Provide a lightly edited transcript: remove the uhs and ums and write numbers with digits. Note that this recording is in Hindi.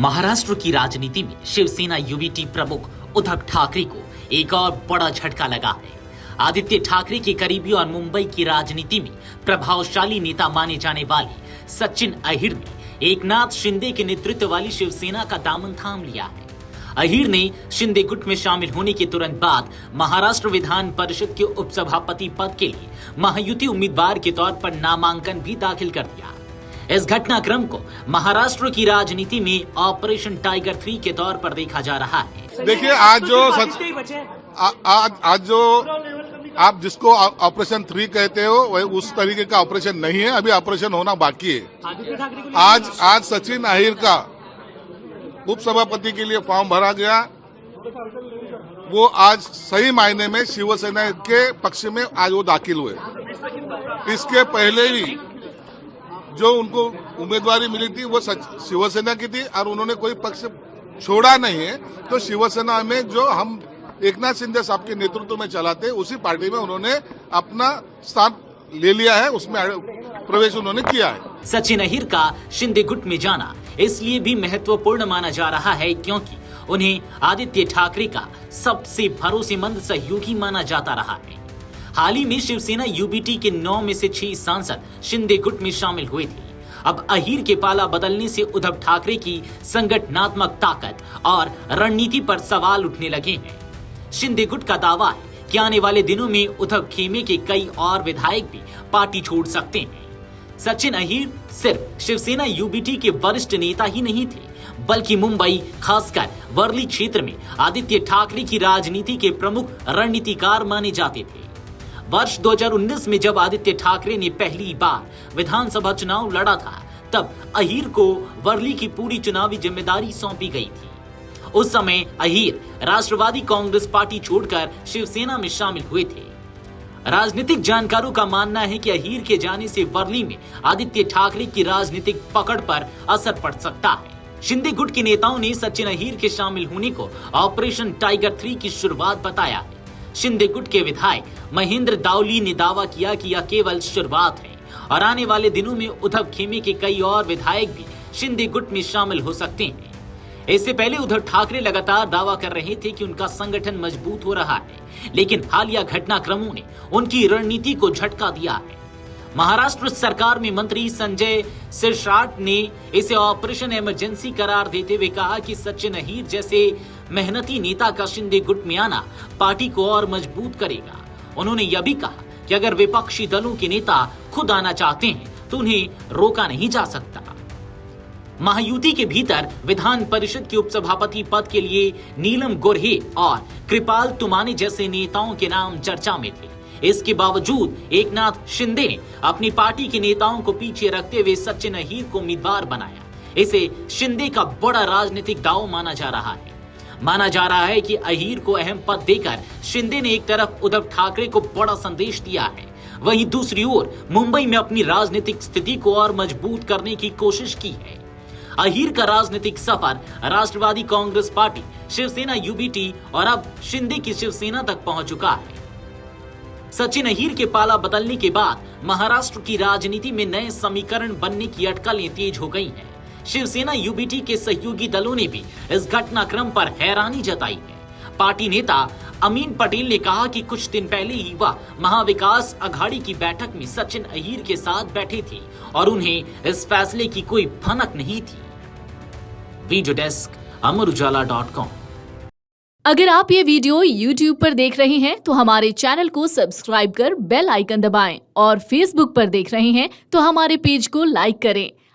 महाराष्ट्र की राजनीति में शिवसेना यूबीटी प्रमुख उद्धव ठाकरे को एक और बड़ा झटका लगा है। आदित्य ठाकरे के करीबी और मुंबई की राजनीति में प्रभावशाली नेता माने जाने वाले सचिन अहिर ने एकनाथ शिंदे के नेतृत्व वाली शिवसेना का दामन थाम लिया है। अहिर ने शिंदे गुट में शामिल होने के तुरंत बाद महाराष्ट्र विधान परिषद के उपसभापति पद के लिए महायुति उम्मीदवार के तौर पर नामांकन भी दाखिल कर दिया। इस घटनाक्रम को महाराष्ट्र की राजनीति में ऑपरेशन टाइगर 3 के तौर पर देखा जा रहा है। देखिए, आज जो आप जिसको ऑपरेशन 3 कहते हो वह उस तरीके का ऑपरेशन नहीं है, अभी ऑपरेशन होना बाकी है। आज सचिन अहिर का उपसभापति के लिए फॉर्म भरा गया। वो आज सही मायने में शिवसेना के पक्ष में आज वो दाखिल हुए। इसके पहले ही जो उनको उम्मीदवारी मिली थी वो शिवसेना की थी और उन्होंने कोई पक्ष छोड़ा नहीं है। तो शिवसेना में जो हम एकनाथ शिंदे साहब के नेतृत्व में चलाते उसी पार्टी में उन्होंने अपना स्थान ले लिया है, उसमें प्रवेश उन्होंने किया है। सचिन अहिर का शिंदे गुट में जाना इसलिए भी महत्वपूर्ण माना जा रहा है क्योंकि उन्हें आदित्य ठाकरे का सबसे भरोसेमंद सहयोगी माना जाता रहा है। हाल ही में शिवसेना यूबीटी के 9 में से 6 सांसद शिंदे गुट में शामिल हुए थे। अब अहिर के पाला बदलने से उद्धव ठाकरे की संगठनात्मक ताकत और रणनीति पर सवाल उठने लगे हैं। शिंदे गुट का दावा है कि आने वाले दिनों में उद्धव खेमे के कई और विधायक भी पार्टी छोड़ सकते हैं। सचिन अहिर सिर्फ शिवसेना यूबीटी के वरिष्ठ नेता ही नहीं थे, बल्कि मुंबई, खासकर वर्ली क्षेत्र में आदित्य ठाकरे की राजनीति के प्रमुख रणनीतिकार माने जाते थे। वर्ष 2019 में जब आदित्य ठाकरे ने पहली बार विधानसभा चुनाव लड़ा था, तब अहिर को वर्ली की पूरी चुनावी जिम्मेदारी सौंपी गई थी। उस समय अहिर राष्ट्रवादी कांग्रेस पार्टी छोड़कर शिवसेना में शामिल हुए थे। राजनीतिक जानकारों का मानना है कि अहिर के जाने से वर्ली में आदित्य ठाकरे की राजनीतिक पकड़ पर असर पड़ सकता है। शिंदे गुट के नेताओं ने सचिन अहिर के शामिल होने को ऑपरेशन टाइगर 3 की शुरुआत बताया है। शिंदे गुट के विधायक महेंद्र दावली ने दावा किया कि यह केवल शुरुआत है और आने वाले दिनों में उद्धव खेमे के कई और विधायक भी शिंदे गुट में शामिल हो सकते हैं। इससे पहले उद्धव ठाकरे लगातार दावा कर रहे थे कि उनका संगठन मजबूत हो रहा है, लेकिन हालिया घटनाक्रमों ने उनकी रणनीति को झटका दिया है। महाराष्ट्र सरकार में मंत्री संजय सिरसाट ने इसे ऑपरेशन इमरजेंसी करार देते हुए कहा कि सचिन अहिर जैसे मेहनती नेता का शिंदे गुट में आना पार्टी को और मजबूत करेगा। उन्होंने यह भी कहा कि अगर विपक्षी दलों के नेता खुद आना चाहते हैं तो उन्हें रोका नहीं जा सकता। महायुति के भीतर विधान परिषद के उपसभापति पद के लिए नीलम गोर्हे और कृपाल तुमाने जैसे नेताओं के नाम चर्चा में थे। इसके बावजूद एकनाथ शिंदे ने अपनी पार्टी के नेताओं को पीछे रखते हुए सचिन अहिर को उम्मीदवार बनाया। इसे शिंदे का बड़ा राजनीतिक दांव माना जा रहा है। माना जा रहा है कि अहिर को अहम पद देकर शिंदे ने एक तरफ उद्धव ठाकरे को बड़ा संदेश दिया है, वहीं दूसरी ओर मुंबई में अपनी राजनीतिक स्थिति को और मजबूत करने की कोशिश की है। अहिर का राजनीतिक सफर राष्ट्रवादी कांग्रेस पार्टी, शिवसेना यूबीटी और अब शिंदे की शिवसेना तक पहुंच चुका है। सचिन अहिर के पाला बदलने के बाद महाराष्ट्र की राजनीति में नए समीकरण बनने की अटकलें तेज हो गई हैं। शिवसेना यूबीटी के सहयोगी दलों ने भी इस घटनाक्रम पर हैरानी जताई है। पार्टी नेता अमीन पटेल ने कहा कि कुछ दिन पहले ही वह महाविकास अघाड़ी की बैठक में सचिन अहिर के साथ बैठे थे और उन्हें इस फैसले की कोई भनक नहीं थी। Video desk Amar Ujala. अगर आप ये वीडियो YouTube पर देख रहे हैं तो हमारे चैनल को सब्सक्राइब कर बेल आइकन दबाएं और Facebook पर देख रहे हैं तो हमारे पेज को लाइक करें।